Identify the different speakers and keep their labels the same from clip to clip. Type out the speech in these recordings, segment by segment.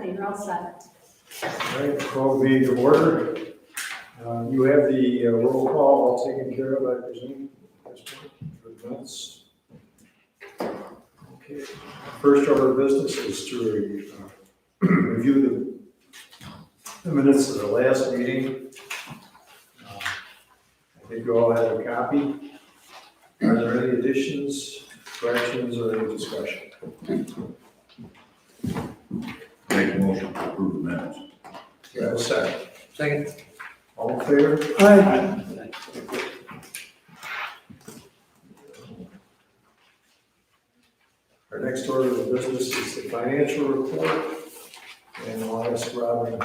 Speaker 1: Okay, you're all set.
Speaker 2: All right, call the meeting to order. You have the roll call all taken care of, I presume, at this point, for the minutes. Okay, first order of business is to review the minutes of the last meeting. I think you all have a copy. Are there any additions, corrections, or any discussion?
Speaker 3: Make a motion to approve the minutes.
Speaker 2: Do you have a second?
Speaker 4: Second.
Speaker 2: All in favor?
Speaker 4: Aye.
Speaker 2: Our next order of business is the financial report, and I'll ask Robin.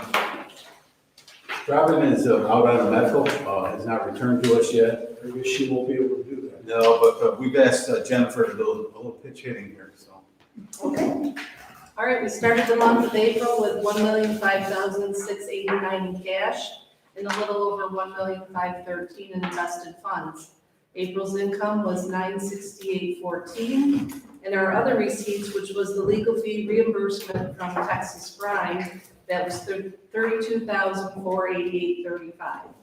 Speaker 5: Robin is out on a medical, has not returned to us yet.
Speaker 2: I guess she won't be able to do that.
Speaker 5: No, but we've asked Jennifer to do a little pitch hitting here, so.
Speaker 1: Okay. All right, we started the month of April with $1,005,689 in cash and a little over $1,513,000 in invested funds. April's income was $968.14, and our other receipts, which was the legal fee reimbursement from Texas Brine, that was $32,488.35.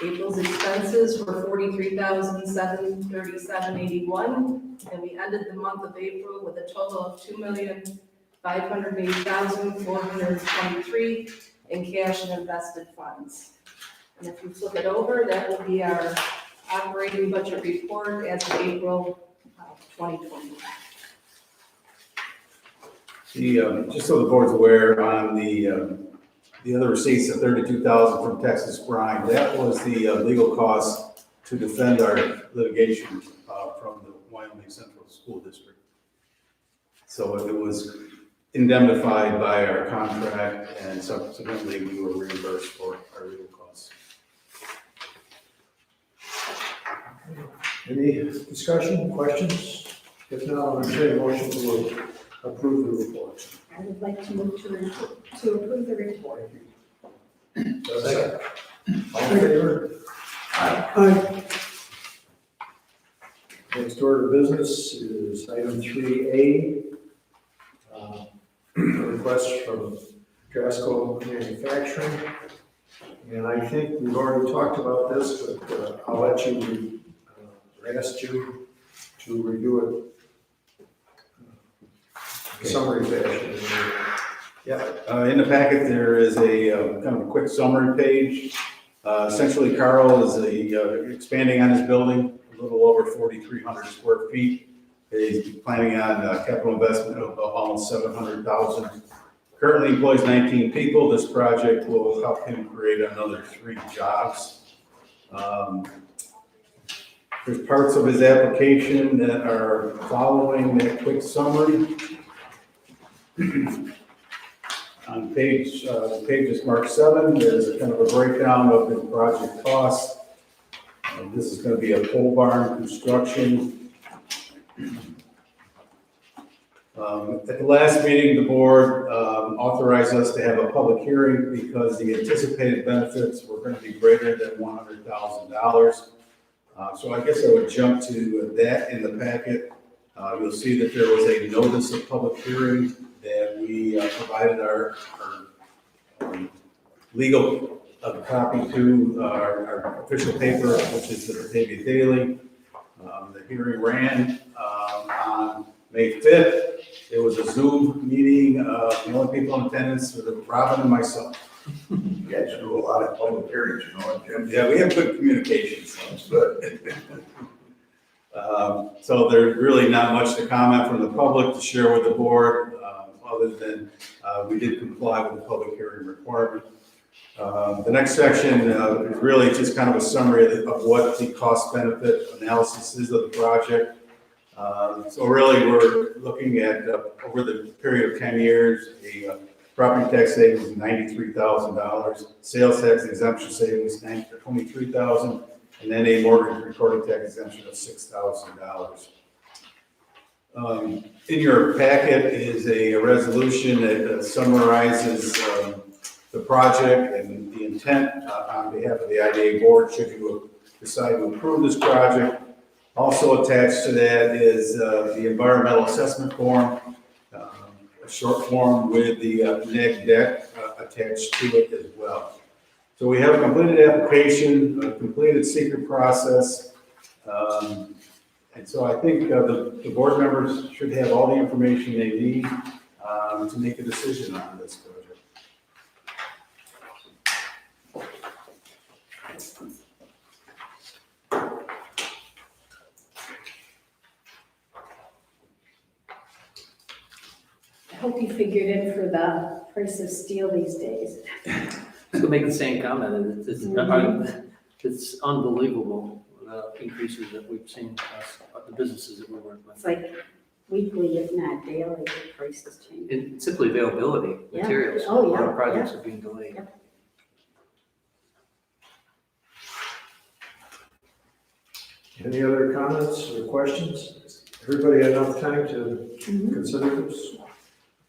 Speaker 1: April's expenses were $43,737.81, and we ended the month of April with a total of $2,580,423 in cash and invested funds. And if you flip it over, that will be our operating budget report as of April 2020.
Speaker 5: Just so the board's aware, on the other receipts of $32,000 from Texas Brine, that was the legal cost to defend our litigation from the Wyoming Central School District. So it was indemnified by our contract, and subsequently we were reimbursed for our legal costs.
Speaker 2: Any discussion, questions? If not, I'll entertain a motion to approve the report.
Speaker 1: I would like to move to approve the report.
Speaker 2: Second. All in favor?
Speaker 4: Aye.
Speaker 2: Next order of business is item 3A. Request from Drasco Manufacturing. And I think we've already talked about this, but I'll let you, ask you to review it. Summary fashion.
Speaker 5: Yeah, in the packet, there is a kind of a quick summary page. Essentially, Carl is expanding on his building, a little over 4,300 square feet. He's planning on capital investment of almost $700,000. Currently employs 19 people. This project will help him create another 3 jobs. There's parts of his application that are following that quick summary. On page is marked 7, there's a kind of a breakdown of the project costs. This is going to be a pole barn construction. At the last meeting, the board authorized us to have a public hearing because the anticipated benefits were going to be greater than $100,000. So I guess I would jump to that in the packet. You'll see that there was a notice of public hearing that we provided our legal copy to our official paper, which is the Batavia Daily. The hearing ran on May 5th. It was a Zoom meeting. The only people in attendance were Robin and myself.
Speaker 3: You guys do a lot of public hearings, you know, Jim?
Speaker 5: Yeah, we have good communication, so it's good. So there's really not much to comment from the public to share with the board, other than we did comply with the public hearing requirement. The next section is really just kind of a summary of what the cost-benefit analysis is of the project. So really, we're looking at, over the period of 10 years, a property tax savings of $93,000, sales tax exemption savings $23,000, and then a mortgage recording tax exemption of $6,000. In your packet is a resolution that summarizes the project and the intent on behalf of the IDA board should you decide to approve this project. Also attached to that is the environmental assessment form. a short form with the neg deck attached to it as well. So we have a completed application, a completed secret process. And so I think the board members should have all the information they need to make a decision on this project.
Speaker 6: I hope you figured in for the price of steel these days.
Speaker 4: I was gonna make the same comment, it's unbelievable, the increases that we've seen across the businesses that we work with.
Speaker 6: It's like weekly, if not daily, the prices change.
Speaker 4: And simply availability,
Speaker 6: Yeah.
Speaker 4: materials, a
Speaker 6: Oh,
Speaker 4: lot
Speaker 6: yeah,
Speaker 4: of projects are being delayed.
Speaker 6: Yeah.
Speaker 2: Any other comments or questions? Everybody had enough time to consider this?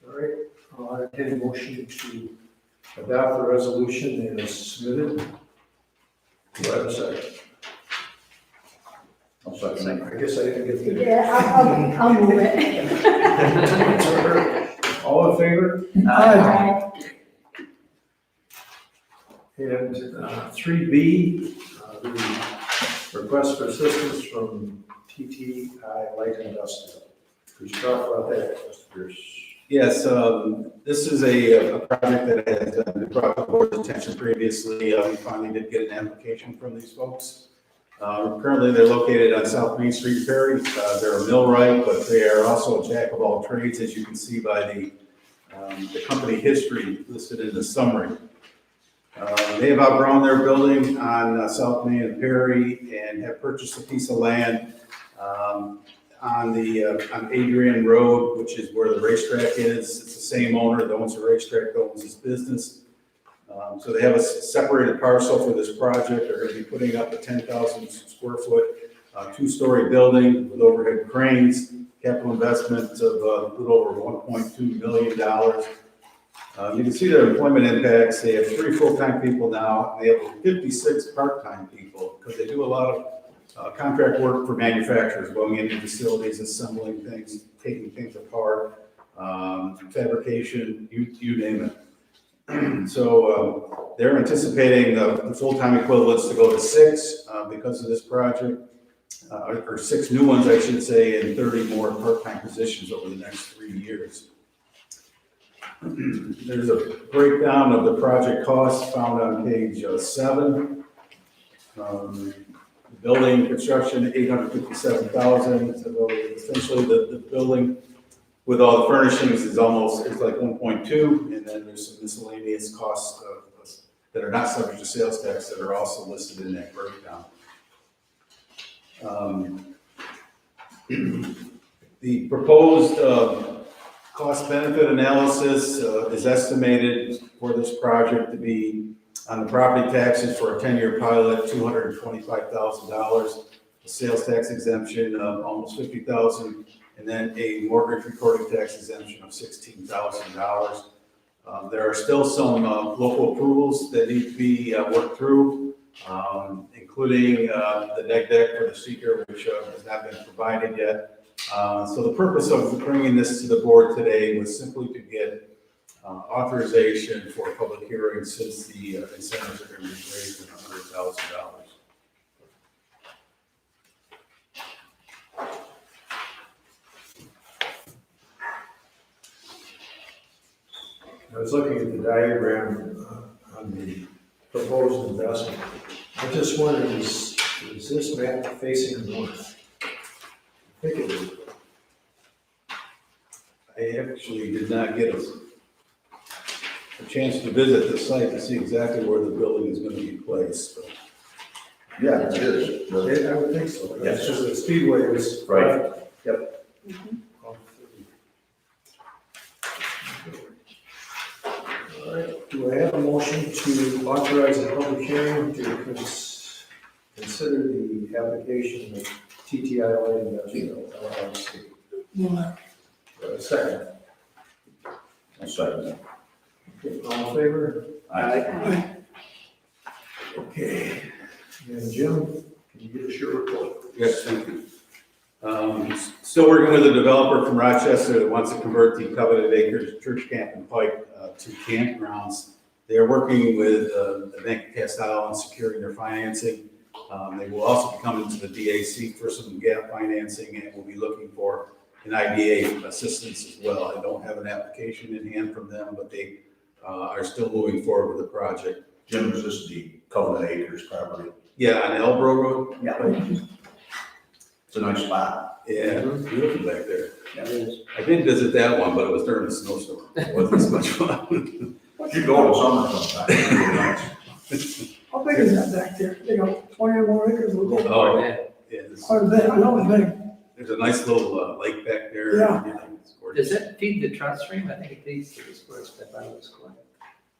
Speaker 2: All right, I'll entertain a motion to adopt the resolution as submitted. Do I have a second?
Speaker 3: I'll second
Speaker 2: I guess I didn't get the.
Speaker 6: Yeah, I'll move it.
Speaker 2: All in favor?
Speaker 6: Aye.
Speaker 2: And 3B, the request for assistance from TTI Light Industrial. Could you talk about that, Mr. Pierce?
Speaker 5: Yes, this is a project that has been brought to the board's attention previously. We finally did get an application from these folks. Currently, they're located on South Main Street, Perry. They're a millwright, but they are also a jack of all trades, as you can see by the company history listed in the summary. They have outgrown their building on South Main and Perry and have purchased a piece of land on Adrian Road, which is where the racetrack is. It's the same owner that owns the racetrack, that owns this business. So they have a separated parcel for this project. They're going to be putting up a 10,000 square foot, two-story building with overhead cranes, capital investment of a little over $1.2 million. You can see their employment impacts. They have 3 full-time people now, and they have 56 part-time people because they do a lot of contract work for manufacturers, going into facilities, assembling things, taking things apart, fabrication, you name it. So they're anticipating the full-time equivalents to go to 6 because of this project, or 6 new ones, I should say, and 30 more part-time positions over the next 3 years. There's a breakdown of the project costs found on page 7. Building construction, $857,000. So essentially, the building with all the furnishings is like 1.2, and then there's some miscellaneous costs that are not subject to sales tax that are also listed in that breakdown. The proposed cost benefit analysis is estimated for this project to be on the property taxes for a 10-year pilot, $225,000, a sales tax exemption of almost $50,000, and then a mortgage recording tax exemption of $16,000. There are still some local approvals that need to be worked through, including the neg deck for the seeker, which has not been provided yet. So the purpose of bringing this to the board today was simply to get authorization for a public hearing, since the incentives are going to be raised to $100,000.
Speaker 2: I was looking at the diagram on the proposed investment. I just wondered, is this map facing north? I think it is.
Speaker 5: I actually did not get a chance to visit the site to see exactly where the building is going to be placed. But
Speaker 3: Yeah, it is.
Speaker 2: I would think so.
Speaker 3: Yes.
Speaker 2: It's just the speedway is.
Speaker 3: Right.
Speaker 2: Yep. All right, do I have a motion to authorize a public hearing to consider the application of TTI Light Industrial LLC? Second.
Speaker 3: I'll second that.
Speaker 2: Okay, all in favor?
Speaker 3: Aye.
Speaker 2: Okay, and Jim, can you give us your report?
Speaker 5: yes, thank you. Still working with a developer from Rochester that wants to convert the coveted acres Church Camp and Pike to campgrounds. They are working with the Bank of Castile on securing their financing. They will also be coming to the BAC for some gap financing, and will be looking for an IDA assistance as well. I don't have an application in hand from them, but they are still moving forward with the project.
Speaker 3: Jim, is this the Covenant Acres property?
Speaker 5: Yeah, on Elbro Road.
Speaker 3: Yeah. It's a nice spot.
Speaker 5: Yeah, beautiful back there.
Speaker 4: Yes.
Speaker 5: I did visit that one, but it was during a snowstorm. It wasn't as much fun.
Speaker 3: You go in the summer sometime. It's really nice.
Speaker 7: How big is that back there? They got 20 or more acres of it.
Speaker 5: Oh,
Speaker 4: Yeah.
Speaker 5: yeah, there's,
Speaker 7: Quite a bit, I know it's big.
Speaker 5: there's a nice little lake back there.
Speaker 7: Yeah.
Speaker 5: It's gorgeous.
Speaker 4: Does that feed the trout stream? I think it feeds to the square step out of the square.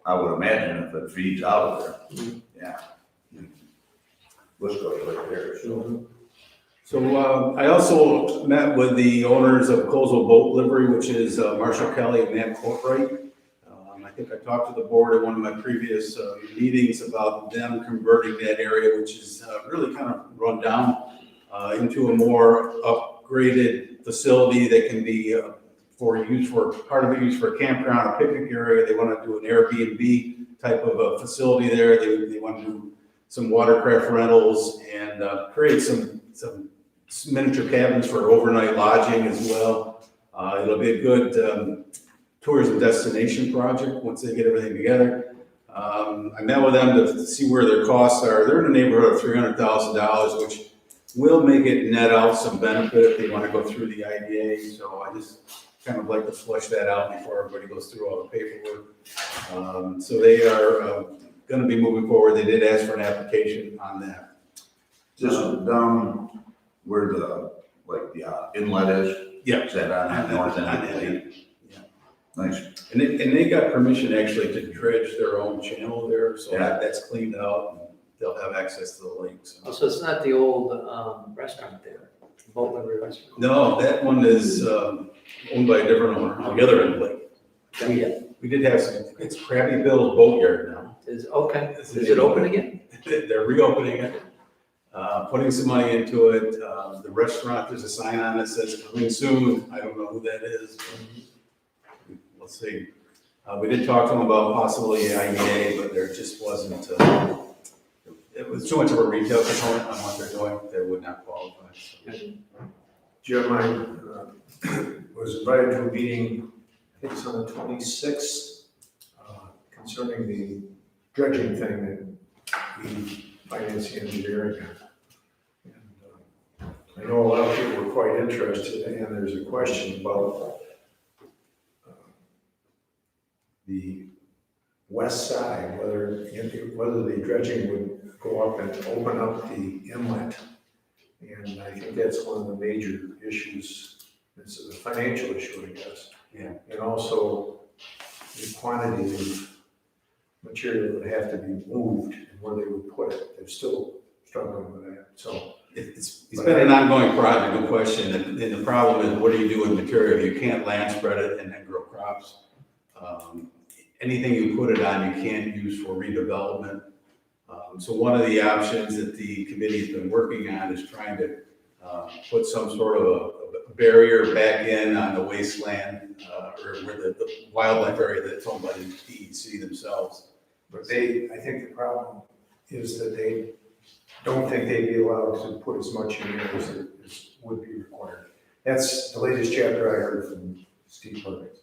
Speaker 3: I would imagine if it feeds out of there.
Speaker 4: Mhm.
Speaker 3: Yeah. Let's go right there, so.
Speaker 5: So I also met with the owners of Colesville Boat Livery, which is Marshall Kelly and Matt Courtright. I think I talked to the board at one of my previous meetings about them converting that area, which is really kind of run down, into a more upgraded facility that can be part of it used for a campground, a picnic area. They want to do an Airbnb type of a facility there. They want to do some watercraft rentals and create some miniature cabins for overnight lodging as well. It'll be a good tourism destination project once they get everything together. I met with them to see where their costs are. They're in the neighborhood of $300,000, which will make it net out some benefit if they want to go through the IDA. So I just kind of like to flush that out before everybody goes through all the paperwork. So they are going to be moving forward. They did ask for an application on that.
Speaker 3: Just down where the inlet is?
Speaker 5: Yeah.
Speaker 3: Is that on that north end of the
Speaker 5: On
Speaker 3: lake? Nice.
Speaker 5: And they got permission actually to dredge their own channel there, so
Speaker 3: Yeah.
Speaker 5: that's cleaned out, and they'll have access to the lakes.
Speaker 4: Oh, so it's not the old restaurant there, the boat livery restaurant?
Speaker 5: No, that one is owned by a different owner on the other end of the lake.
Speaker 4: Yeah.
Speaker 5: We did have it's Krabby Bill's Boatyard now.
Speaker 4: Okay, is it open again?
Speaker 5: They're reopening it, putting some money into it. The restaurant, there's a sign on it that says coming soon. I don't know who that is. We'll see. We did talk to them about possibly IDA, but there just wasn't, it was too much of a retail component on what they're doing. They would not qualify. So.
Speaker 2: Jim, I was invited to a meeting, I think it's on the 26th, concerning the dredging thing that we finance the engineering on. And I know a lot of people were quite interested, and there's a question about the west side, whether the dredging would go up and open up the inlet. And I think that's one of the major issues. It's a financial issue, I guess.
Speaker 5: Yeah.
Speaker 2: And also the quantity of material that would have to be moved and where they would put it. They're still struggling with that, so.
Speaker 5: It's been an ongoing project, no question. And the problem is, what do you do with material? You can't land spread it and then grow crops. Anything you put it on, you can't use for redevelopment. So one of the options that the committee's been working on is trying to put some sort of a barrier back in on the wasteland, or where the wildlife area that's owned by the DEC themselves.
Speaker 2: But I think the problem is that they don't think they'd be allowed to put as much in there as would be required. That's the latest chapter I heard from Steve Perkins.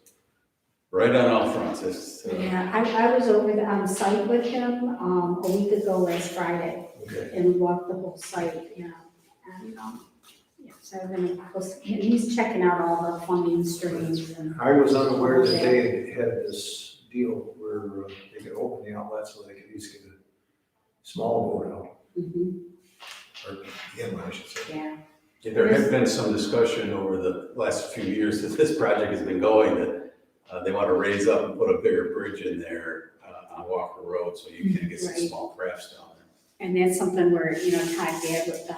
Speaker 5: Right on all fronts.
Speaker 6: Yeah, I was over on site with him, a week ago last Friday,
Speaker 2: Okay.
Speaker 6: and we walked the whole site, and, yeah, so he's checking out all the funding streams and.
Speaker 2: I was unaware that they had this deal where they could open the outlet so they could at least get a small boat out,
Speaker 6: Mhm,
Speaker 2: or inlet, I should say.
Speaker 6: yeah.
Speaker 5: There has been some discussion over the last few years that this project has been going, that they want to raise up and put a bigger bridge in there on Walker Road, so you can get some
Speaker 6: Right.
Speaker 5: small crafts down there.
Speaker 6: And that's something where, Todd Gadd with our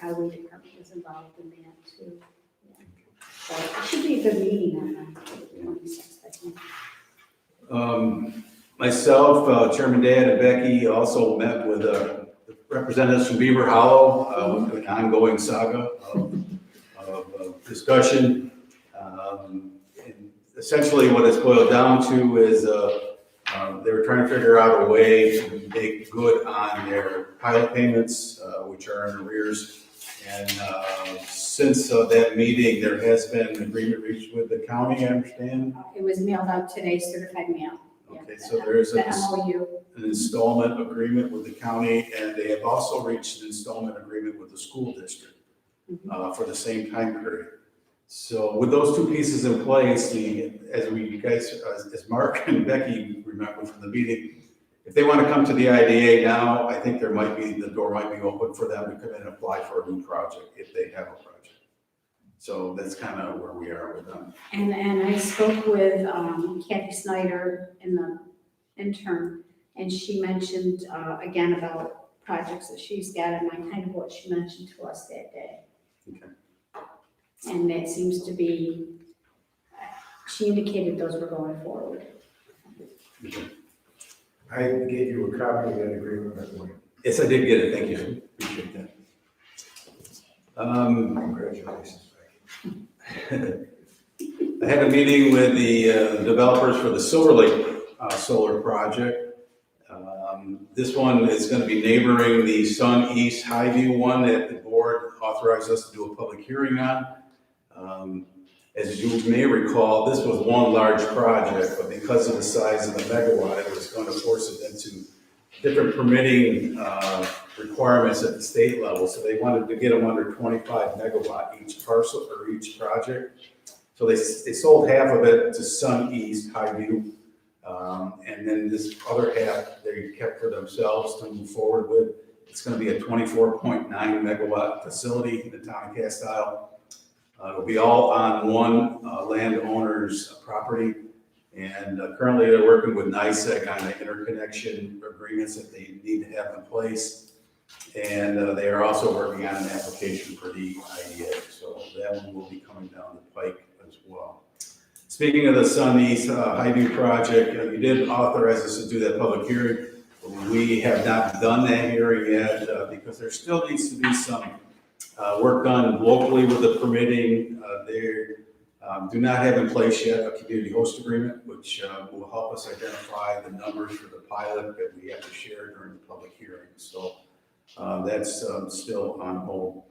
Speaker 6: highway department was involved in that too. Yeah. So it should be a good meeting on the 26th, I think.
Speaker 5: Myself, Chairman Dad, and Becky also met with representatives from Beaver Hollow, with an ongoing saga of discussion. And essentially what it's boiled down to is they were trying to figure out a way to make good on their pilot payments, which are in arrears. And since that meeting, there has been an agreement reached with the county, I understand.
Speaker 6: It was mailed out today, certified mail. Yeah,
Speaker 5: Okay, so there is
Speaker 6: the MOU.
Speaker 5: an installment agreement with the county, and they have also reached an installment agreement with the school district for the same time period. So with those two pieces in place, as Mark and Becky remember from the meeting, if they want to come to the IDA now, I think the door might be open for them to come in and apply for a new project if they have a project. So that's kind of where we are with them.
Speaker 6: And I spoke with Kathy Snyder in the intern, and she mentioned again about projects that she's got, and I kind of what she mentioned to us that day.
Speaker 5: Okay.
Speaker 6: And that seems to be, she indicated those were going forward.
Speaker 5: Okay.
Speaker 2: I gave you a copy of that agreement, by the way.
Speaker 5: Yes, I did get it, thank you, appreciate that.
Speaker 2: Congratulations, Becky.
Speaker 5: I had a meeting with the developers for the Silverlake solar project. This one is going to be neighboring the Sun East Highview one that the board authorized us to do a public hearing on. As you may recall, this was one large project, but because of the size of the megawatt, it was going to force it into different permitting requirements at the state level. So they wanted to get them under 25 megawatt each parcel or each project. So they sold half of it to Sun East Highview. And then this other half they kept for themselves to move forward with. It's going to be a 24.9 megawatt facility in the town of Castile. It'll be all on one landowner's property. And currently they're working with NICEAG on the interconnection agreements that they need to have in place. And they are also working on an application for the IDA. So that one will be coming down the pike as well. Speaking of the Sun East Highview project, you did authorize us to do that public hearing. We have not done that hearing yet because there still needs to be some work done locally with the permitting. They do not have in place yet a community host agreement, which will help us identify the numbers for the pilot that we have to share during the public hearing. So that's still on hold.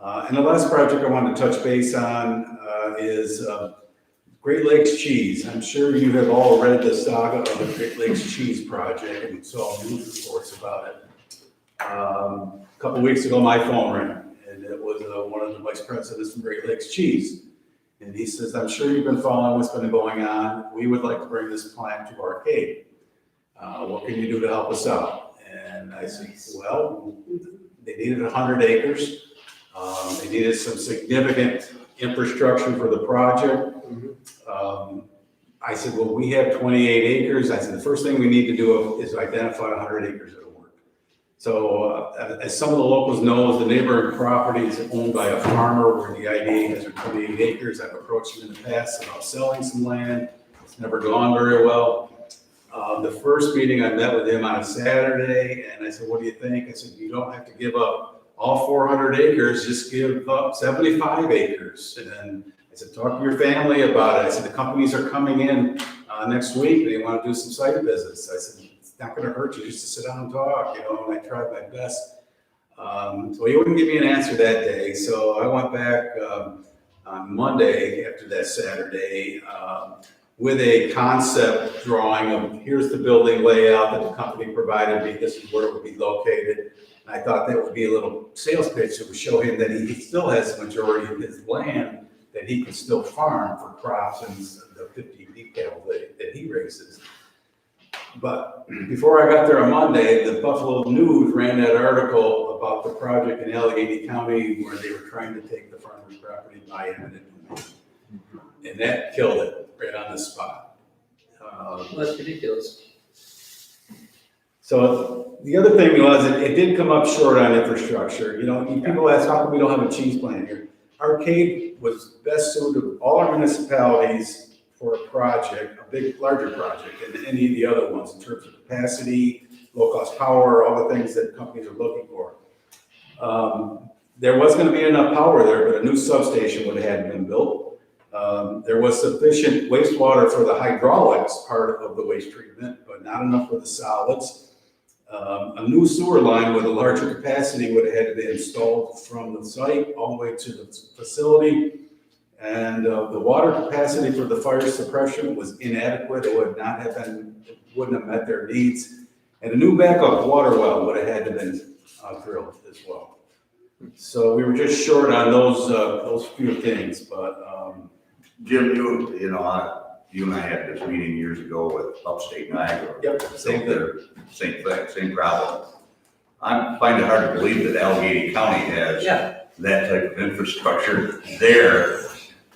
Speaker 5: And the last project I wanted to touch base on is Great Lakes Cheese. I'm sure you have all read the saga of the Great Lakes Cheese project and saw news reports about it. A couple weeks ago, my phone rang, and it was one of the vice presidents from Great Lakes Cheese. And he says, I'm sure you've been following what's been going on. We would like to bring this plant to Arcade. What can you do to help us out? And I said, well, they needed 100 acres. They needed some significant infrastructure for the project. I said, well, we have 28 acres. I said, the first thing we need to do is identify 100 acres that'll work. So as some of the locals know, the neighboring property is owned by a farmer where the IDA has 28 acres. I've approached him in the past about selling some land. It's never gone very well. The first meeting I met with him on a Saturday, and I said, what do you think? I said, you don't have to give up all 400 acres, just give up 75 acres. And then I said, talk to your family about it. I said, the companies are coming in next week. They want to do some site visits. I said, it's not going to hurt you just to sit down and talk, and I tried my best. So he wouldn't give me an answer that day. So I went back on Monday after that Saturday with a concept drawing of here's the building layout that the company provided me. This is where it would be located. And I thought that would be a little sales pitch that would show him that he still has the majority of his land that he can still farm for crops and the 50 beef cattle that he raises. But before I got there on Monday, the Buffalo News ran that article about the project in Allegheny County where they were trying to take the farmer's property by eminent domain. And that killed it right on the spot.
Speaker 4: Well, that's ridiculous.
Speaker 5: So the other thing was, it did come up short on infrastructure. People ask, how come we don't have a cheese plant here? Arcade was best suited of all our municipalities for a project, a big, larger project, than any of the other ones in terms of capacity, low-cost power, all the things that companies are looking for. there was gonna be enough power there, but a new substation would have had been built. There was sufficient wastewater for the hydraulics part of the waste treatment, but not enough for the solids. A new sewer line with a larger capacity would have had to be installed from the site all the way to the facility. And the water capacity for the fire suppression was inadequate. It would not have been, wouldn't have met their needs. And a new backup water well would have had to been drilled as well. So we were just short on those few things, but
Speaker 3: Jim, you know, you and I had this meeting years ago with upstate Niagara.
Speaker 5: Yep, same thing.
Speaker 3: Same thing, same problem. I find it hard to believe that Allegheny County has that type of infrastructure there,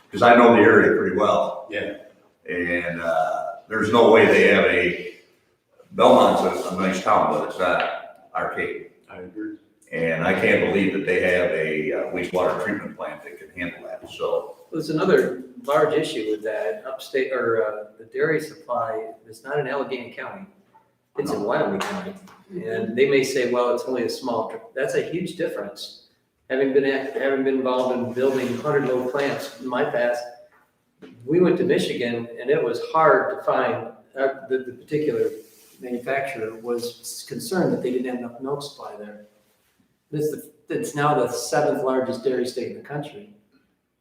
Speaker 3: because I know the area pretty well.
Speaker 5: Yeah.
Speaker 3: And there's no way they have Belmont's a nice town, but it's not Arcade.
Speaker 5: I agree.
Speaker 3: And I can't believe that they have a wastewater treatment plant that can handle that, so.
Speaker 4: There's another large issue with that upstate, or the dairy supply is not in Allegheny County. It's in Wyoming County. And they may say, well, it's only a small, that's a huge difference. Having been involved in building 100-load plants in my past, we went to Michigan and it was hard to find, the particular manufacturer was concerned that they didn't have enough milk supply there. It's now the 7th largest dairy state in the country.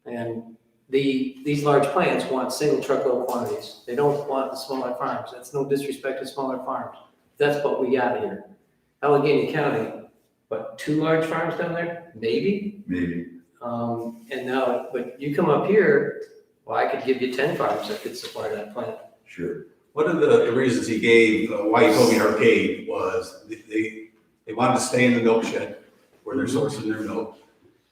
Speaker 4: And these large plants want single truckload quantities. They don't want the smaller farms. That's no disrespect to smaller farms. That's what we got here. Allegheny County, what, 2 large farms down there? Maybe. And now, but you come up here, well, I could give you 10 farms that could supply that plant.
Speaker 3: Sure.
Speaker 5: One of the reasons he gave, why he told me Arcade, was they wanted to stay in the milk shed where they're sourcing their milk.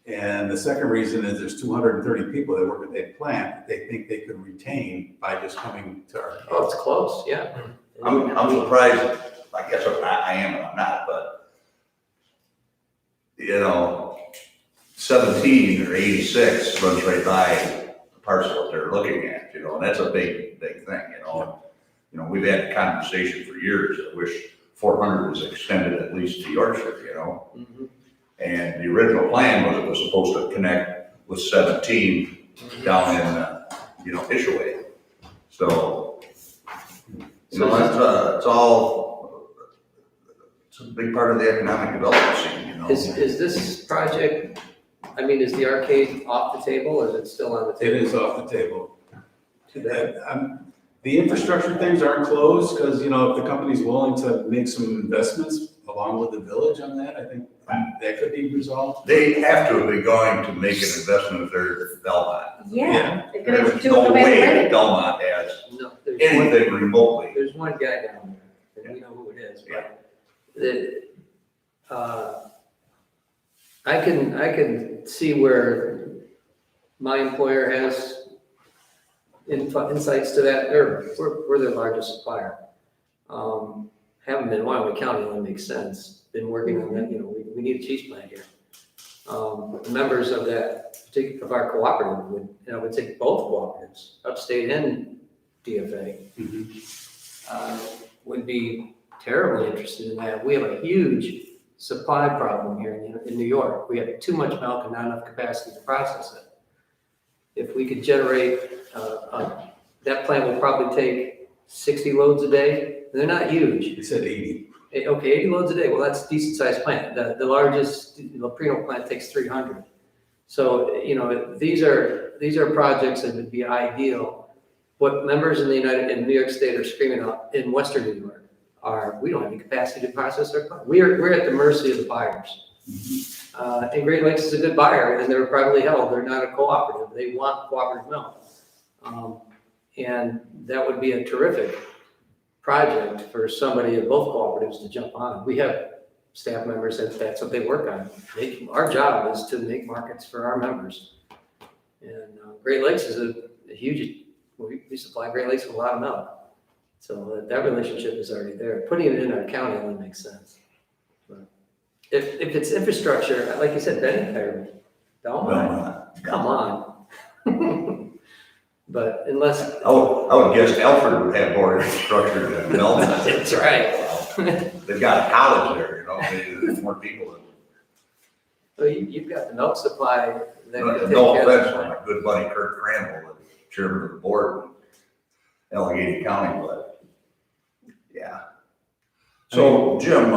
Speaker 5: And the second reason is there's 230 people that work at that plant they think they could retain by just coming to Arcade.
Speaker 4: Oh, it's close, yeah.
Speaker 3: I'm surprised, I guess I am and I'm not, but, you know, 17 or 86 runs right by the parcel that they're looking at, you know, and that's a big thing, you know. You know, we've had a conversation for years, I wish 400 was extended at least to Yorkshire, you know.
Speaker 4: Mm-hmm.
Speaker 3: And the original plan was it was supposed to connect with 17 down in, you know, Ishaway. So, you know, it's a big part of the economic development scene, you know.
Speaker 4: Is this project, I mean, is the Arcade off the table or is it still on the
Speaker 5: It
Speaker 4: table?
Speaker 5: is off the table.
Speaker 4: Too bad.
Speaker 5: The infrastructure things aren't closed because, you know, if the company's willing to make some investments along with the village on that, I think that could be resolved.
Speaker 3: They have to be going to make an investment if they're Belmont.
Speaker 6: Yeah, they're gonna
Speaker 3: There's
Speaker 6: do
Speaker 3: no
Speaker 6: it no
Speaker 3: way
Speaker 6: matter
Speaker 3: that
Speaker 6: what.
Speaker 3: Belmont has
Speaker 4: No, there's
Speaker 3: anything remotely.
Speaker 4: There's one guy down there, and we know who it is, but I can see where my employer has insights to that. We're their largest supplier. Having been in Wyoming County only makes sense. Been working on that, you know, we need a cheese plant here. The members of of our cooperative would, you know, would take both cooperatives, upstate and DFA, would be terribly interested in that. We have a huge supply problem here in New York. We have too much milk and not enough capacity to process it. If we could generate, that plant will probably take 60 loads a day. They're not huge.
Speaker 5: He said 80.
Speaker 4: Okay, 80 loads a day. Well, that's a decent sized plant. The largest Loprino plant takes 300. So, you know, these are projects that would be ideal. What members in New York State are screaming out in Western New York are, we don't have any capacity to process our plant. We're at the mercy of the buyers. And Great Lakes is a good buyer, and they're privately held. They're not a cooperative. They want cooperative milk. And that would be a terrific project for somebody at both cooperatives to jump on. We have staff members that's what they work on. Our job is to make markets for our members. And Great Lakes is a huge, we supply Great Lakes with a lot of milk. So that relationship is already there. Putting it in our county only makes sense. But if it's infrastructure, like you said, Bennington, Belmont, come on. But unless.
Speaker 3: I would guess Alfred would have more infrastructure than Belmont.
Speaker 4: That's right.
Speaker 3: They've got a college there, you know, maybe there's more people.
Speaker 4: Well, you've got the milk supply that could take
Speaker 3: No
Speaker 4: care of
Speaker 3: offense,
Speaker 4: that.
Speaker 3: my good buddy Kurt Crandall, the chairman of the board in Allegheny County, but, yeah. So, Jim,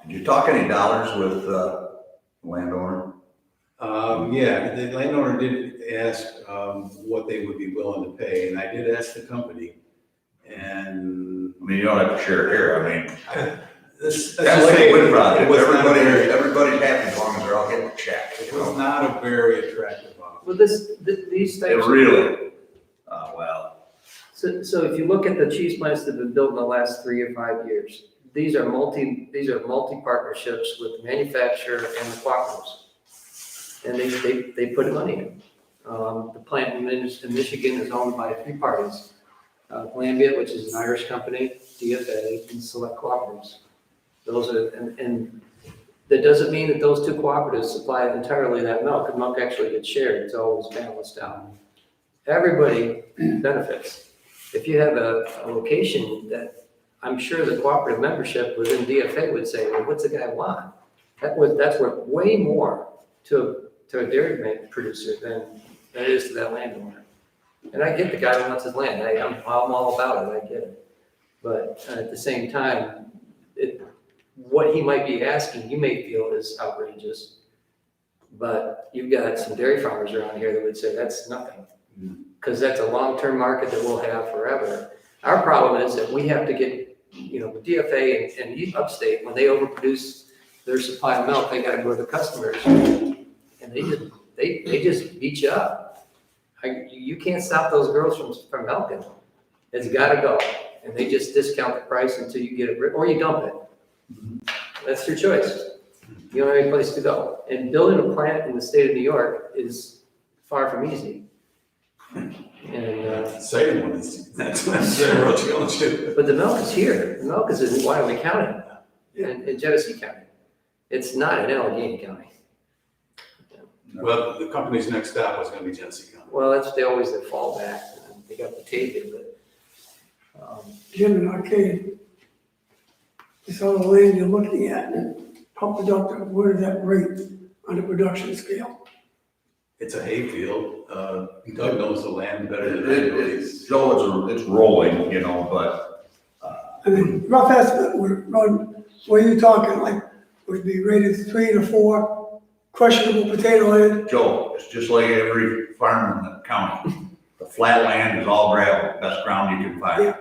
Speaker 3: did you talk any dollars with, landowner?
Speaker 5: Yeah, the landowner did ask, what they would be willing to pay, and I did ask the company. And
Speaker 3: I mean, you don't have to share it here, I mean,
Speaker 5: this.
Speaker 3: that's like a wind
Speaker 5: It
Speaker 3: project,
Speaker 5: was not a very-
Speaker 3: everybody's happy as long as they're all getting a check.
Speaker 5: It
Speaker 3: you
Speaker 5: was
Speaker 3: know?
Speaker 5: not a very attractive offer.
Speaker 4: Well, these
Speaker 3: It
Speaker 4: types of.
Speaker 3: really, well,
Speaker 4: So if you look at the cheese plants that have been built in the last 3 or 5 years, these are multi-partnerships with the manufacturer and the cooperatives. And they put money in. The plant in Michigan is owned by 3 parties. Glanbia, which is an Irish company, DFA, and Select Cooperatives. Those are, and that doesn't mean that those 2 cooperatives supply entirely that milk. The milk actually gets shared, it's always balanced out. Everybody benefits. If you have a location that, I'm sure the cooperative membership within DFA would say, well, what's the guy want? That's worth way more to a dairy producer than it is to that landowner. And I get the guy who wants his land, I'm all about it, I get it. But at the same time, what he might be asking, you may feel is outrageous. But you've got some dairy farmers around here that would say that's nothing. Because that's a long-term market that we'll have forever. Our problem is that we have to get, DFA and upstate, when they overproduce their supply of milk, they gotta go to the customers. And they just beat you up. You can't stop those girls from milking. It's gotta go. And they just discount the price until you get it, or you dump it. That's your choice. You don't have any place to go. And building a plant in the state of New York is far from easy. And,
Speaker 5: Second one is, that's a real challenge too.
Speaker 4: but the milk is here. The milk is in Wyoming County and in Genesee County. It's not in Allegheny County.
Speaker 5: Well, the company's next stop was gonna be Genesee County.
Speaker 4: Well, that's always their fallback. They got the tape, but,
Speaker 7: Jim and Arcade, this all the land you're looking at, how productive, where does that rate on the production scale?
Speaker 5: It's a hayfield. Doug knows the land better than anybody.
Speaker 3: Joe, it's rolling, but,
Speaker 7: I mean, rough estimate, would run, what are you talking, like, would it be rated 3 to 4 questionable potato land?
Speaker 3: Joe, it's just like every farm in the county. The flat land is all gravel, best ground you can find.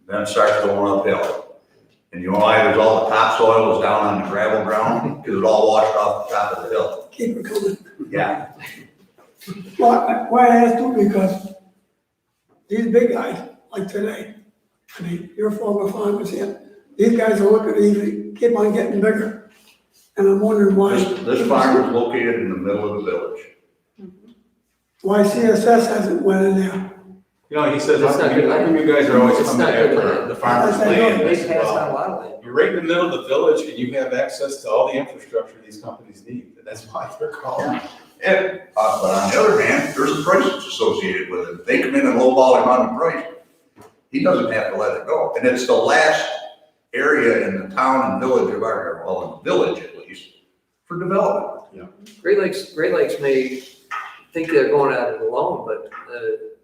Speaker 3: Then it starts going uphill. And you know why there's all the topsoil is down on the gravel ground? Because it all washed off the top of the hill.
Speaker 7: Keep it coming.
Speaker 3: Yeah,
Speaker 7: Well, why I asked you, because these big guys, like today, I mean, you're former farmers here, these guys are looking to even keep on getting bigger. And I'm wondering why.
Speaker 3: this farm is located in the middle of the village.
Speaker 7: Why CSS hasn't went in there.
Speaker 5: He says,
Speaker 4: It's
Speaker 5: how
Speaker 4: not
Speaker 5: come
Speaker 4: good land.
Speaker 5: you guys are always
Speaker 4: It's
Speaker 5: coming
Speaker 4: not good
Speaker 5: after
Speaker 4: land.
Speaker 5: the farmer's
Speaker 7: Yes, I know.
Speaker 5: land? I
Speaker 4: they
Speaker 5: said,
Speaker 4: passed
Speaker 5: well,
Speaker 4: on a lot of land.
Speaker 5: you're right in the middle of the village and you have access to all the infrastructure these companies need. That's why they're calling.
Speaker 3: And, but on the other hand, there's a price that's associated with it. If they come in and lowball him on the price, he doesn't have to let it go. And it's the last area in the town and village of our, well, in the village at least, for development.
Speaker 4: Great Lakes may think they're going at it alone, but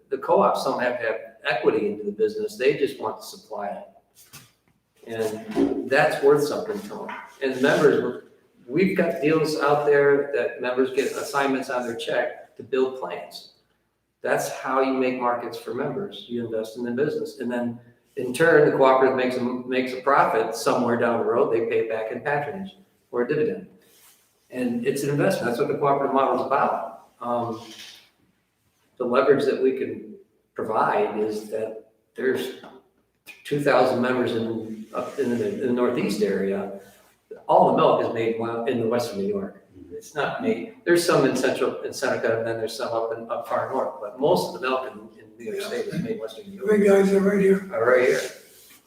Speaker 4: the co-ops don't have to have equity into the business. They just want to supply it. And that's worth something to them. And members, we've got deals out there that members get assignments on their check to build plants. That's how you make markets for members. You invest in the business. And then in turn, the cooperative makes a profit somewhere down the road. They pay it back in patronage or a dividend. And it's an investment. That's what the cooperative model is about. The leverage that we can provide is that there's 2,000 members in the Northeast area. All the milk is made in the Western New York. It's not made, there's some in Seneca, and then there's some up far north, but most of the milk in New York State is made in Western New
Speaker 7: The
Speaker 4: York.
Speaker 7: big guys are right here.
Speaker 4: Right here.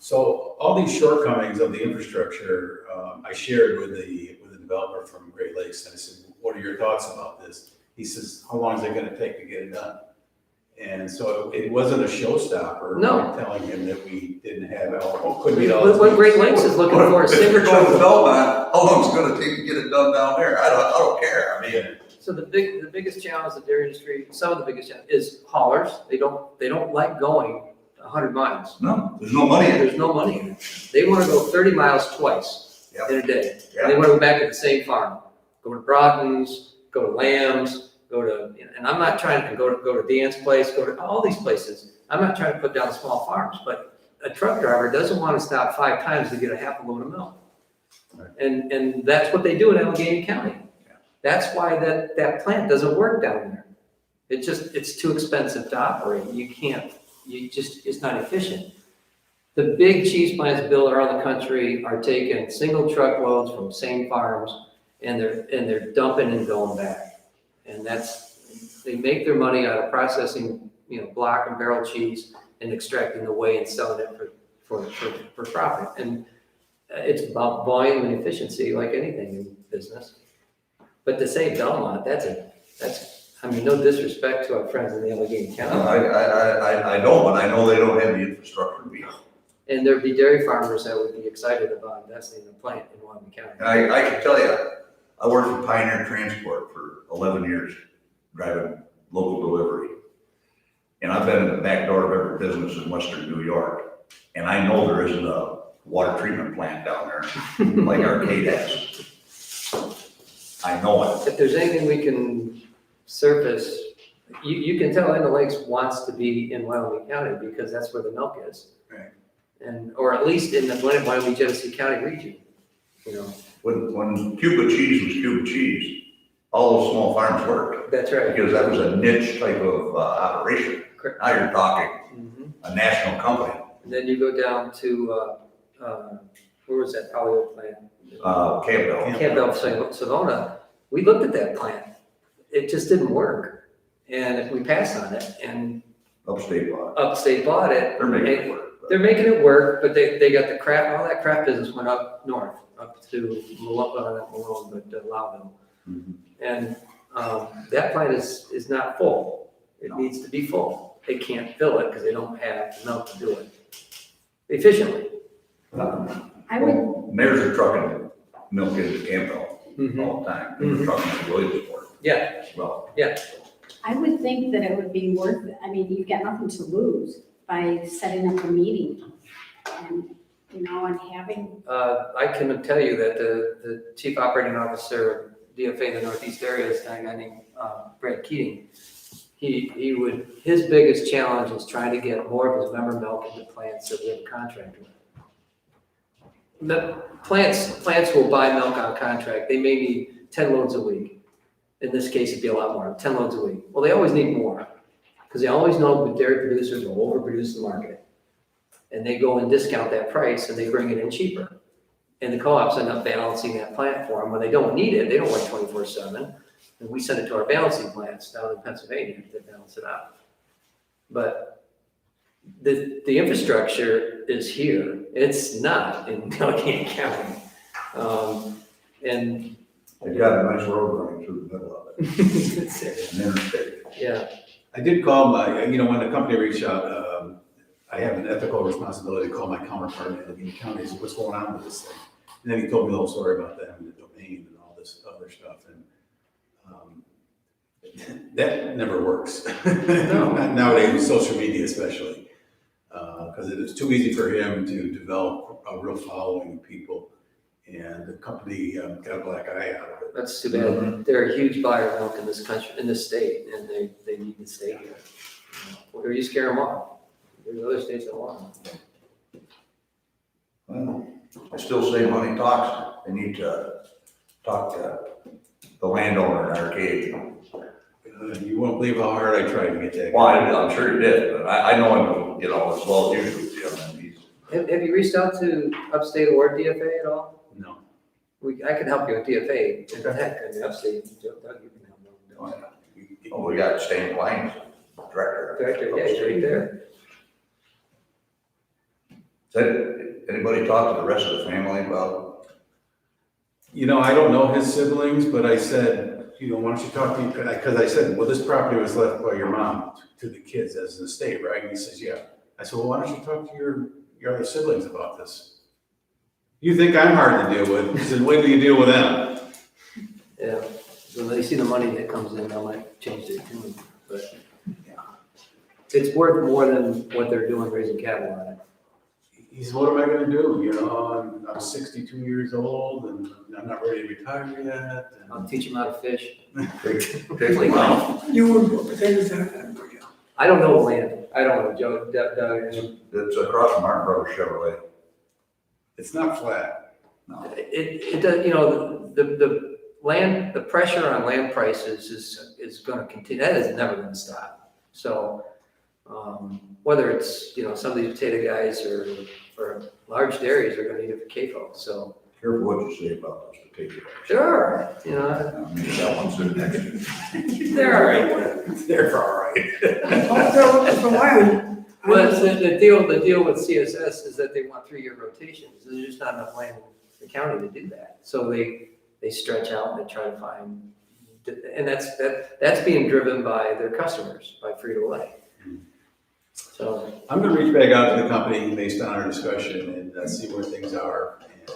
Speaker 5: So all these shortcomings of the infrastructure, I shared with the developer from Great Lakes, and I said, what are your thoughts about this? He says, how long is it gonna take to get it done? And so it wasn't a showstopper.
Speaker 4: No.
Speaker 5: Telling him that we didn't have, couldn't meet all.
Speaker 4: What Great Lakes is looking for is
Speaker 3: If
Speaker 4: single
Speaker 3: you're going to
Speaker 4: truck.
Speaker 3: Belmont, how long is it gonna take to get it done down there? I don't care, I mean,
Speaker 4: So the biggest challenge of the dairy industry, some of the biggest challenge is haulers. They don't like going 100 miles.
Speaker 3: no, there's no money in it.
Speaker 4: There's no money in it. They want to go 30 miles twice
Speaker 3: Yep.
Speaker 4: in a day.
Speaker 3: Yeah.
Speaker 4: And they want to go back to the same farm. Go to Broughton's, go to Lamb's, go to, and I'm not trying to go to Dan's place, go to all these places. I'm not trying to put down small farms, but a truck driver doesn't want to stop 5 times to get a half a load of milk.
Speaker 5: Right.
Speaker 4: And that's what they do in Allegheny County. That's why that plant doesn't work down there. It's too expensive to operate. It's not efficient. The big cheese plants built around the country are taking single truckloads from same farms and they're dumping and going back. And they make their money out of processing, block and barrel cheese and extracting the whey and selling it for profit. And it's about volume and efficiency like anything in business. But to say Belmont, no disrespect to our friends in the Allegheny County.
Speaker 3: I don't, but I know they don't have the infrastructure to be.
Speaker 4: And there'd be dairy farmers that would be excited about investing in a plant in Wyoming County.
Speaker 3: And I can tell you, I worked for Pioneer Transport for 11 years, driving local delivery. And I've been in the back door of every business in Western New York. And I know there isn't a water treatment plant down there like Arcade has. I know it.
Speaker 4: If there's anything we can surface, you can tell Inland Lakes wants to be in Wyoming County because that's where the milk is.
Speaker 3: Right.
Speaker 4: Or at least in the Wyoming Genesee County region,
Speaker 3: When Cuba cheese was Cuba cheese, all those small farms worked
Speaker 4: That's right.
Speaker 3: because that was a niche type of operation.
Speaker 4: Correct.
Speaker 3: Now you're talking
Speaker 4: Mhm.
Speaker 3: a national company.
Speaker 4: And then you go down to, where was that polyo plant?
Speaker 3: Campbell.
Speaker 4: Campbell, Savona. We looked at that plant. It just didn't work. And we passed on it and
Speaker 3: Upstate lot.
Speaker 4: Upstate bought it.
Speaker 3: They're making it work.
Speaker 4: They're making it work, but they got the crap, all that crap business went up north, up to Malone, but Loudon.
Speaker 3: Mhm.
Speaker 4: And that plant is not full. It needs to be full. They can't fill it because they don't have the milk to do it efficiently.
Speaker 6: I would,
Speaker 3: Mayor's are trucking milk into Campbell
Speaker 4: Mhm.
Speaker 3: all the time.
Speaker 4: Mhm.
Speaker 3: They're trucking to Williamsport
Speaker 4: Yeah,
Speaker 3: as well.
Speaker 6: I would think that it would be worth it. I mean, you've got nothing to lose by setting up a meeting and, and having,
Speaker 4: I can tell you that the chief operating officer, DFA in the Northeast area is a guy named Brad Keating. His biggest challenge is trying to get more of his member milk into plants that we have a contract with. The plants will buy milk on contract. They may need 10 loads a week. In this case, it'd be a lot more, 10 loads a week. Well, they always need more because they always know the dairy producers will overproduce the market. And they go and discount that price and they bring it in cheaper. And the co-ops end up balancing that plant for them when they don't need it. They don't work 24/7. And we send it to our balancing plants down in Pennsylvania to balance it out. But the infrastructure is here. It's not in Allegheny County. And
Speaker 3: They've got a nice road running through the middle of it, an interstate.
Speaker 4: yeah,
Speaker 5: I did call when the company reached out, I have an ethical responsibility to call my counterpart in Allegheny County, say, what's going on with this thing? And then he told me the whole story about them and the domain and all this other stuff, and that never works.
Speaker 4: No.
Speaker 5: Nowadays, with social media especially, because it is too easy for him to develop a real following of people, and the company got a black eye out of it.
Speaker 4: that's too bad. They're a huge buyer of milk in this country, in this state, and they need to stay here. Or you scare them off. There's other states that want them.
Speaker 3: Well, I still say money talks. They need to talk to the landowner in Arcade.
Speaker 5: You won't believe how hard I tried to get that.
Speaker 3: Well, I'm sure you did, but I know him, as well as you do, Jim, and he's.
Speaker 4: Have you reached out to Upstate or DFA at all?
Speaker 5: No.
Speaker 4: I can help you with DFA. Heck, in the Upstate, Doug, you can help them.
Speaker 3: Oh, we got Stan Klein, director.
Speaker 4: Director, yeah, he's right there.
Speaker 3: Said, anybody talk to the rest of the family about?
Speaker 5: I don't know his siblings, but I said, why don't you talk to me, because I said, well, this property was left by your mom to the kids as an estate, right? And he says, yeah. I said, well, why don't you talk to your other siblings about this? You think I'm hard to deal with? He said, wait till you deal with them.
Speaker 4: Yeah, so when they see the money that comes in, they might change their tune, but it's worth more than what they're doing raising cattle on it.
Speaker 5: He said, what am I gonna do? I'm 62 years old and I'm not ready to retire yet. And
Speaker 4: I'll teach them how to fish.
Speaker 3: Particularly now,
Speaker 7: You wouldn't put potatoes there.
Speaker 4: I don't know the land. I don't know, Joe, Doug.
Speaker 3: it's across from Martin Brothers Chevrolet.
Speaker 5: It's not flat.
Speaker 4: It does, the land, the pressure on land prices is gonna continue. That is never gonna stop. So, whether it's, some of these potato guys or large dairies are gonna need it for CAFO, so.
Speaker 3: Careful what you say about those potatoes.
Speaker 4: Sure,
Speaker 3: I mean, that one's sitting next to you.
Speaker 4: they're all right.
Speaker 5: They're all right.
Speaker 7: So why?
Speaker 4: Well, the deal with CSS is that they want 3-year rotations. There's just not enough land in the county to do that. So they stretch out and they try to find, and that's being driven by their customers, by Frito-Lay. So
Speaker 5: I'm gonna reach back out to the company based on our discussion and see where things are. And,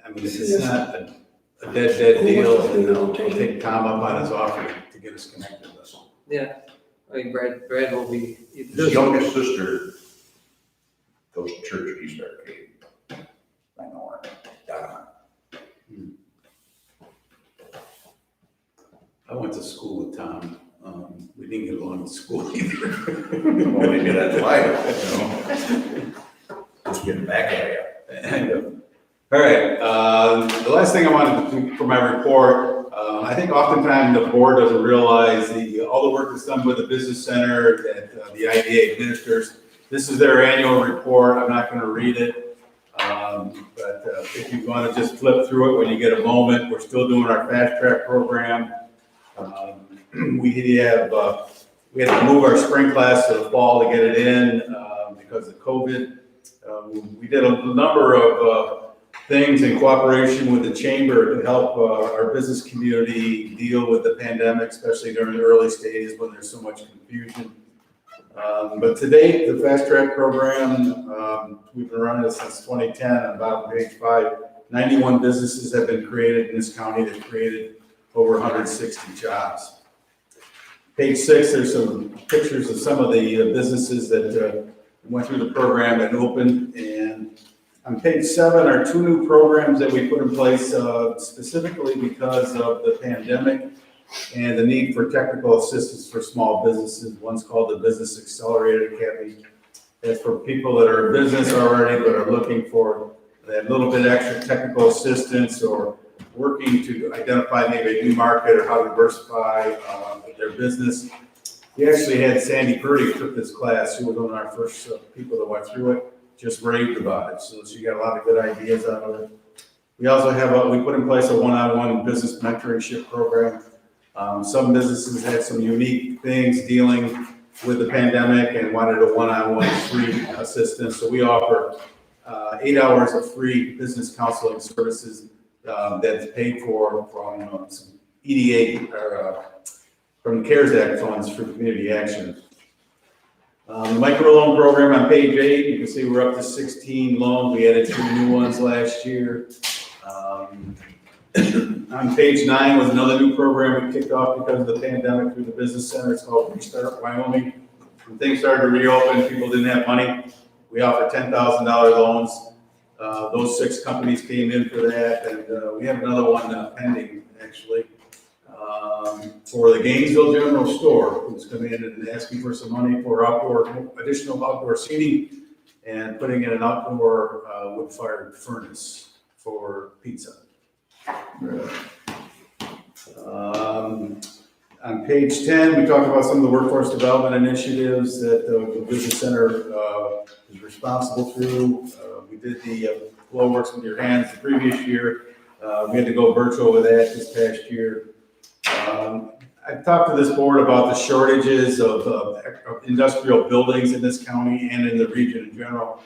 Speaker 5: I mean, if it's not a dead deal, then I'll take Tom up on his offer to get us connected with us.
Speaker 4: yeah, I mean Brad will be.
Speaker 3: His youngest sister goes to church at East Arcade. I know her.
Speaker 5: I went to school with Tom. We didn't get along in school either.
Speaker 3: Well, maybe that's why, Just getting back at you.
Speaker 5: All right, the last thing I wanted to do for my report, I think oftentimes the board doesn't realize all the work that's done with the business center that the IDA administers. This is their annual report. I'm not going to read it, but if you want to just flip through it when you get a moment, we're still doing our fast track program. We had to move our spring class to the fall to get it in because of COVID. We did a number of things in cooperation with the chamber to help our business community deal with the pandemic, especially during the early stages when there's so much confusion. But to date, the fast track program, we've been running it since 2010. On about page 5, 91 businesses have been created in this county that created over 160 jobs. Page 6, there's some pictures of some of the businesses that went through the program and opened. And on page 7 are 2 new programs that we put in place specifically because of the pandemic and the need for technical assistance for small businesses. One's called the Business Accelerator Academy. That's for people that are in business already but are looking for that little bit extra technical assistance or working to identify maybe a new market or how to diversify their business. We actually had Sandy Purdy took this class, who was one of our first people that went through it, just raved about it. So she got a lot of good ideas out of it. We also have, we put in place a one-on-one business mentorship program. Some businesses had some unique things dealing with the pandemic and wanted a one-on-one free assistance. So we offer 8 hours of free business counseling services that's paid for from some EDA or from the CARES Act funds for community action. The microloan program on page 8, you can see we're up to 16 loans. We added 2 new ones last year. On page 9 was another new program we kicked off because of the pandemic through the business center. It's called Restart Wyoming. When things started to reopen, people didn't have money. We offered $10,000 loans. Those 6 companies came in for that, and we have another one pending, actually, for the Gainesville General Store, who's coming in and asking for some money for additional outdoor seating and putting in an outdoor wood-fired furnace for pizza. On page 10, we talk about some of the workforce development initiatives that the Business Center is responsible through. We did the Flow Works with Your Hands the previous year. We had to go virtual with that this past year. I've talked to this board about the shortages of industrial buildings in this county and in the region in general.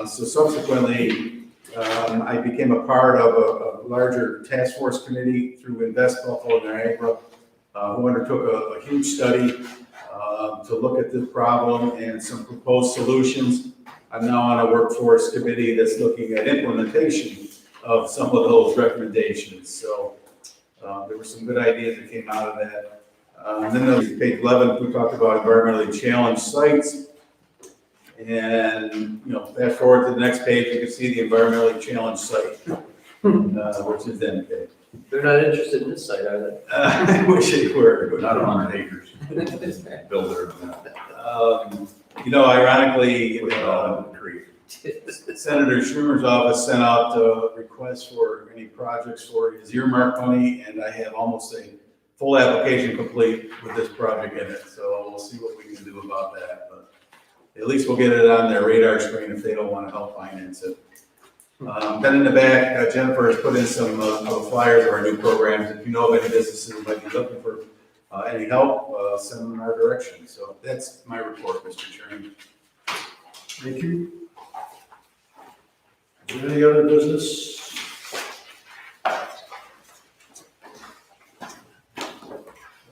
Speaker 5: So subsequently, I became a part of a larger task force committee through Invest Buffalo Niagara, who undertook a huge study to look at this problem and some proposed solutions. I'm now on a workforce committee that's looking at implementation of some of those recommendations. So there were some good ideas that came out of that. Then there was page 11, we talked about environmentally challenged sites. And, fast forward to the next page, you can see the environmentally challenged site, which is NK.
Speaker 4: They're not interested in this site, are they?
Speaker 5: I wish they were, but
Speaker 3: Not 100 acres. Build their,
Speaker 5: ironically,
Speaker 3: creek.
Speaker 5: Senator Schumer's office sent out a request for any projects for his earmark money, and I have almost a full application complete with this project in it. So we'll see what we can do about that. But at least we'll get it on their radar screen if they don't want to help finance it. Then in the back, Jennifer has put in some flyers of our new programs. If you know of any businesses who might be looking for any help, send them in our direction. So that's my report, Mr. Chairman.
Speaker 2: Thank you. Is there any other business? All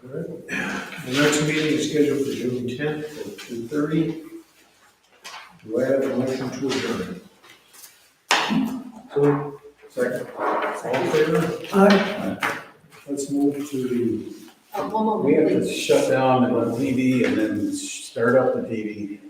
Speaker 2: right. The next meeting is scheduled for June 10th at 2:30. Do I have a motion to adjourn? Second. All in favor?
Speaker 7: Aye.
Speaker 2: Let's move to the,
Speaker 1: One
Speaker 5: We have
Speaker 1: moment,
Speaker 5: to
Speaker 1: please.
Speaker 5: shut down the TV and then start up the TV.